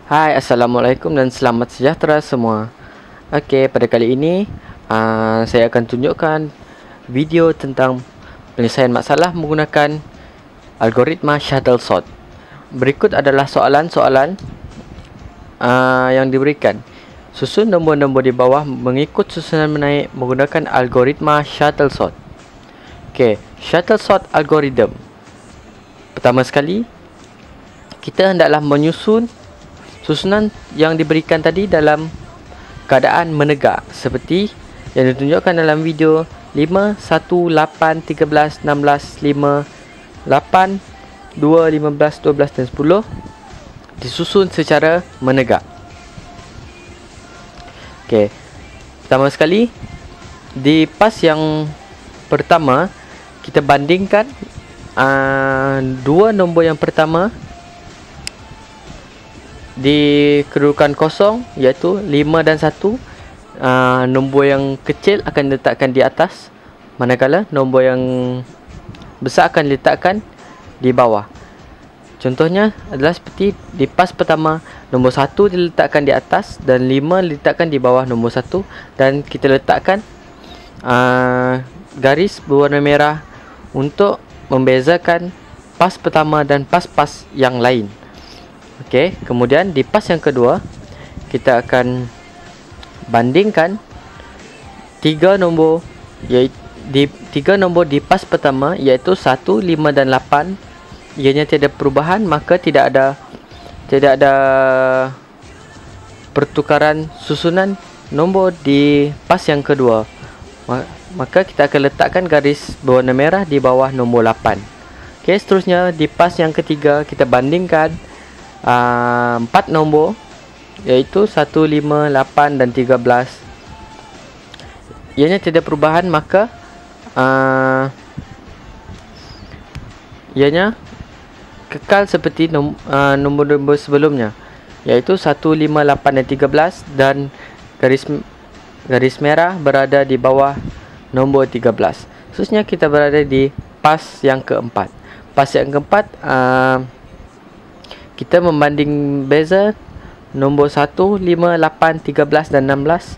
Hai, Assalamualaikum dan selamat sejahtera semua. Okey, pada kali ini saya akan tunjukkan video tentang penyelesaian masalah menggunakan algoritma shuttle sort. Berikut adalah soalan-soalan yang diberikan. Susun nombor-nombor di bawah mengikut susunan menaik menggunakan algoritma shuttle sort. Okey, shuttle sort algorithm. Pertama sekali, kita hendaklah menyusun susunan yang diberikan tadi dalam keadaan menegak seperti yang ditunjukkan dalam video 5, 1, 8, 13, 16, 5, 8, 2, 15, 12 dan 10 disusun secara menegak. Okey. Pertama sekali, di pas yang pertama kita bandingkan dua nombor yang pertama di kedudukan kosong, iaitu 5 dan 1. Nombor yang kecil akan diletakkan di atas, manakala nombor yang besar akan diletakkan di bawah. Contohnya adalah seperti di pas pertama, nombor 1 diletakkan di atas dan 5 diletakkan di bawah nombor 1, dan kita letakkan garis berwarna merah untuk membezakan pas pertama dan pas-pas yang lain. Okey, kemudian di pas yang kedua kita akan bandingkan tiga nombor, iaitu tiga nombor di pas pertama, iaitu 1, 5 dan 8. Ianya tiada perubahan, maka tidak ada pertukaran susunan nombor di pas yang kedua. Maka kita akan letakkan garis berwarna merah di bawah nombor 8. Okey, seterusnya di pas yang ketiga kita bandingkan 4 nombor, iaitu 1, 5, 8 dan 13. Ianya tidak perubahan, maka ianya kekal seperti nombor-nombor sebelumnya, iaitu 1, 5, 8 dan 13, dan garis merah berada di bawah nombor 13. Seterusnya kita berada di pas yang keempat. Pas yang keempat, kita membanding beza nombor 1, 5, 8, 13 dan 16.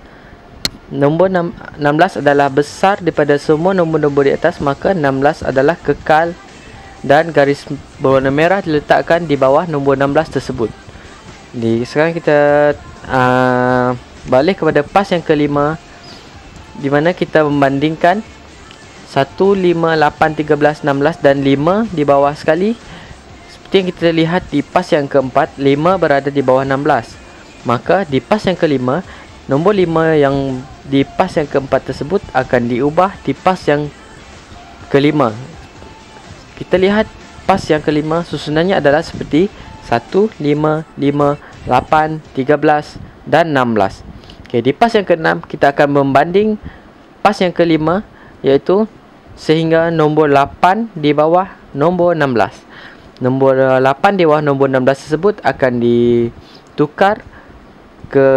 Nombor 16 adalah besar daripada semua nombor-nombor di atas, maka 16 adalah kekal dan garis berwarna merah diletakkan di bawah nombor 16 tersebut. Sekarang kita balik kepada pas yang kelima, di mana kita membandingkan 1, 5, 8, 13, 16 dan 5 di bawah sekali. Seperti yang kita lihat di pas yang keempat, 5 berada di bawah 16. Maka di pas yang kelima, nombor 5 yang di pas yang keempat tersebut akan diubah di pas yang kelima. Kita lihat pas yang kelima, susunannya adalah seperti 1, 5, 5, 8, 13 dan 16. Okey, di pas yang keenam kita akan membanding pas yang kelima, iaitu sehingga nombor 8 di bawah nombor 16. Nombor 8 di bawah nombor 16 tersebut akan ditukar ke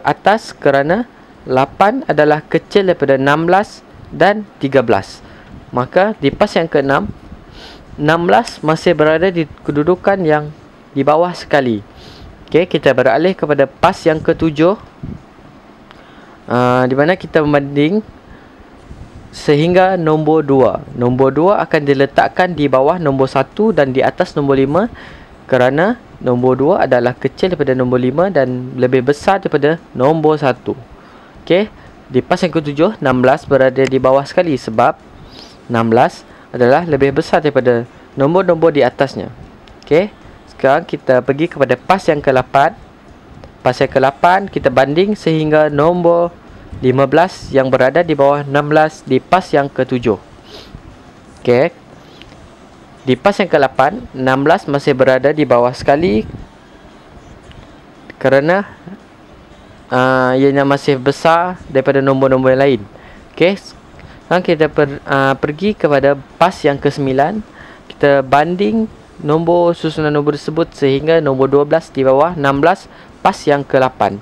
atas kerana 8 adalah kecil daripada 16 dan 13. Maka di pas yang ke-6, 16 masih berada di kedudukan yang di bawah sekali. Okey, kita beralih kepada pas yang ke-7, di mana kita membanding sehingga nombor 2. Nombor 2 akan diletakkan di bawah nombor 1 dan di atas nombor 5, kerana nombor 2 adalah kecil daripada nombor 5 dan lebih besar daripada nombor 1. Okey, di pas yang ke-7, 16 berada di bawah sekali sebab 16 adalah lebih besar daripada nombor-nombor di atasnya. Okey, sekarang kita pergi kepada pas yang ke-8. Pas yang ke-8 kita banding sehingga nombor 15 yang berada di bawah 16 di pas yang ke-7. Okey, di pas yang ke-8, 16 masih berada di bawah sekali kerana ianya masih besar daripada nombor-nombor yang lain. Okey, sekarang kita pergi kepada pas yang ke-9. Kita banding susunan nombor tersebut sehingga nombor 12 di bawah 16 pas yang ke-8.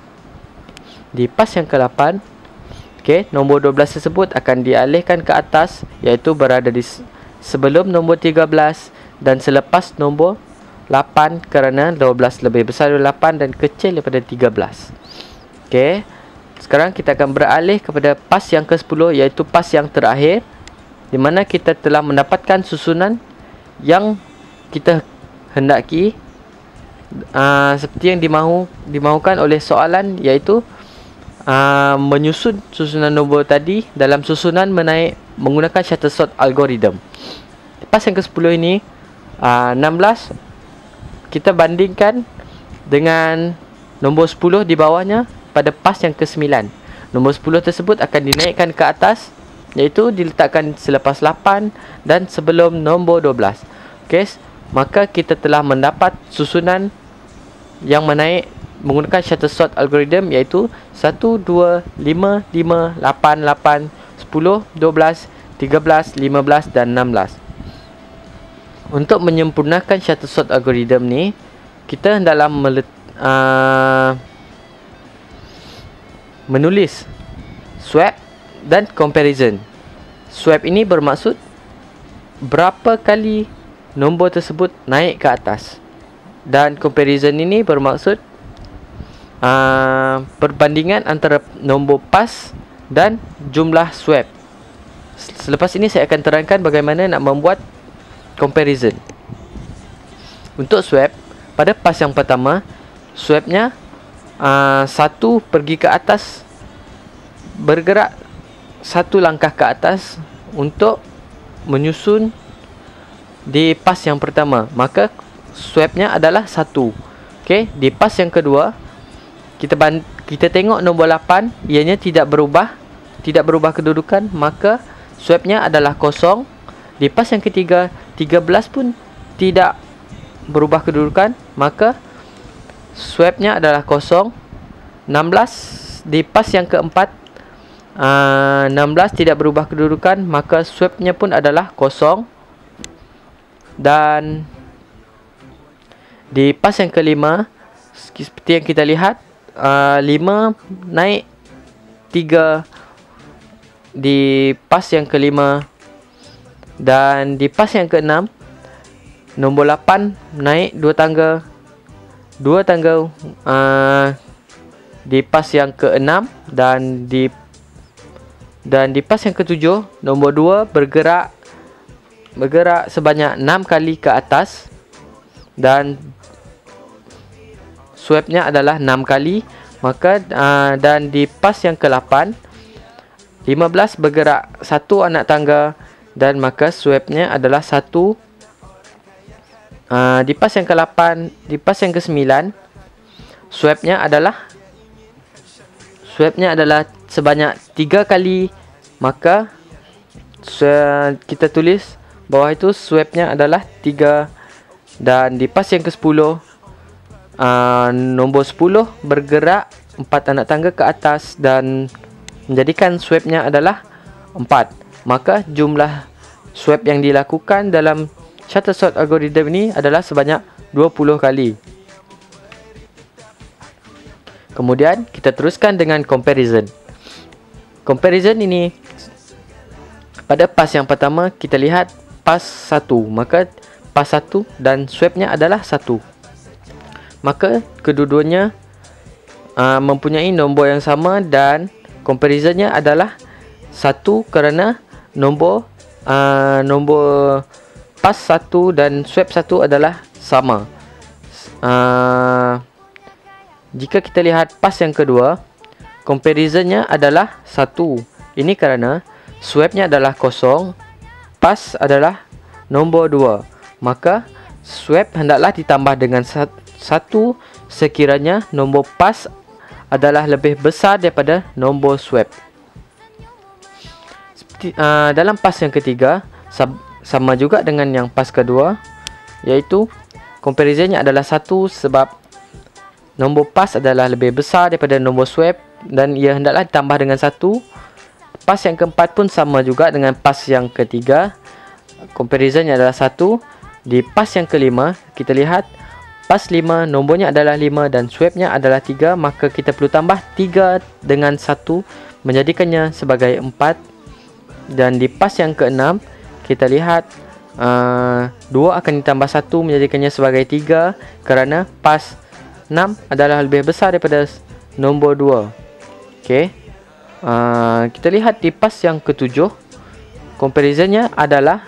Di pas yang ke-8, okey, nombor 12 tersebut akan dialihkan ke atas, iaitu berada di sebelum nombor 13 dan selepas nombor 8 kerana 12 lebih besar daripada 8 dan kecil daripada 13. Okey. Sekarang kita akan beralih kepada pas yang ke-10, iaitu pas yang terakhir, di mana kita telah mendapatkan susunan yang kita hendaki seperti yang dimahukan oleh soalan, iaitu menyusun susunan nombor tadi dalam susunan menaik menggunakan Shuttlesworth algorithm. Pas yang ke-10 ini 16 kita bandingkan dengan nombor 10 di bawahnya pada pas yang ke-9. Nombor 10 tersebut akan dinaikkan ke atas, iaitu diletakkan selepas 8 dan sebelum nombor 12. Okey, maka kita telah mendapat susunan yang menaik menggunakan Shuttlesworth algorithm, iaitu 1, 2, 5, 5, 8, 8, 10, 12, 13, 15 dan 16. Untuk menyempurnakan Shuttlesworth algorithm ni, kita hendaklah menulis swap dan comparison. Swap ini bermaksud berapa kali nombor tersebut naik ke atas, dan comparison ini bermaksud perbandingan antara nombor pas dan jumlah swap. Selepas ini saya akan terangkan bagaimana nak membuat comparison. Untuk swap, pada pas yang pertama, swapnya 1 pergi ke atas, bergerak 1 langkah ke atas untuk menyusun di pas yang pertama, maka swapnya adalah 1. Okey, di pas yang kedua, kita tengok nombor 8, ianya tidak berubah kedudukan, maka swapnya adalah 0. Di pas yang ketiga, 13 pun tidak berubah kedudukan, maka swapnya adalah 0. 16 di pas yang keempat, 16 tidak berubah kedudukan, maka swapnya pun adalah 0. Dan di pas yang kelima, seperti yang kita lihat, 5 naik 3 di pas yang kelima, dan di pas yang keenam, nombor 8 naik 2 tangga di pas yang keenam, dan di pas yang ketujuh, nombor 2 bergerak sebanyak 6 kali ke atas, dan swapnya adalah 6 kali, maka dan di pas yang ke-8, 15 bergerak 1 anak tangga, dan maka swapnya adalah 1. Di pas yang ke-8, di pas yang ke-9, swapnya adalah sebanyak 3 kali, maka kita tulis bawah itu swapnya adalah 3. Dan di pas yang ke-10, nombor 10 bergerak 4 anak tangga ke atas dan menjadikan swapnya adalah 4. Maka jumlah swap yang dilakukan dalam Shuttlesworth algorithm ini adalah sebanyak 20 kali. Kemudian kita teruskan dengan comparison. Comparison ini, pada pas yang pertama kita lihat pas 1, maka pas 1 dan swapnya adalah 1. Maka kedua-duanya mempunyai nombor yang sama, dan comparisonnya adalah 1 kerana nombor pas 1 dan swap 1 adalah sama. Jika kita lihat pas yang kedua, comparisonnya adalah 1. Ini kerana swapnya adalah 0, pas adalah nombor 2. Maka swap hendaklah ditambah dengan 1 sekiranya nombor pas adalah lebih besar daripada nombor swap. Dalam pas yang ketiga, sama juga dengan yang pas kedua, iaitu comparisonnya adalah 1 sebab nombor pas adalah lebih besar daripada nombor swap, dan ia hendaklah ditambah dengan 1. Pas yang keempat pun sama juga dengan pas yang ketiga, comparisonnya adalah 1. Di pas yang kelima, kita lihat pas 5 nombornya adalah 5 dan swapnya adalah 3, maka kita perlu tambah 3 dengan 1 menjadikannya sebagai 4. Dan di pas yang keenam, kita lihat 2 akan ditambah 1 menjadikannya sebagai 3, kerana pas 6 adalah lebih besar daripada nombor 2. Okey. Kita lihat di pas yang ke-7, comparisonnya adalah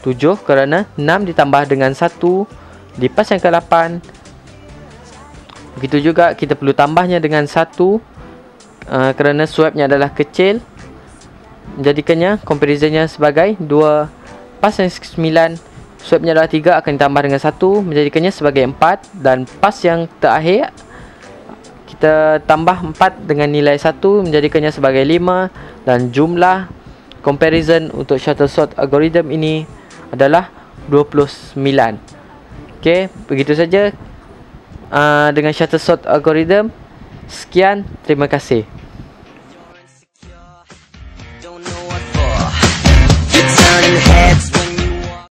7 kerana 6 ditambah dengan 1. Di pas yang ke-8, begitu juga kita perlu tambahnya dengan 1, kerana swabnya adalah kecil, menjadikannya comparisonnya sebagai 2. Pas yang ke-9, swabnya adalah 3, akan ditambah dengan 1, menjadikannya sebagai 4. Dan pas yang terakhir, kita tambah 4 dengan nilai 1, menjadikannya sebagai 5. Dan jumlah comparison untuk shuttle sort algorithm ini adalah 29. Okey, begitu saja dengan shuttle sort algorithm. Sekian, terima kasih.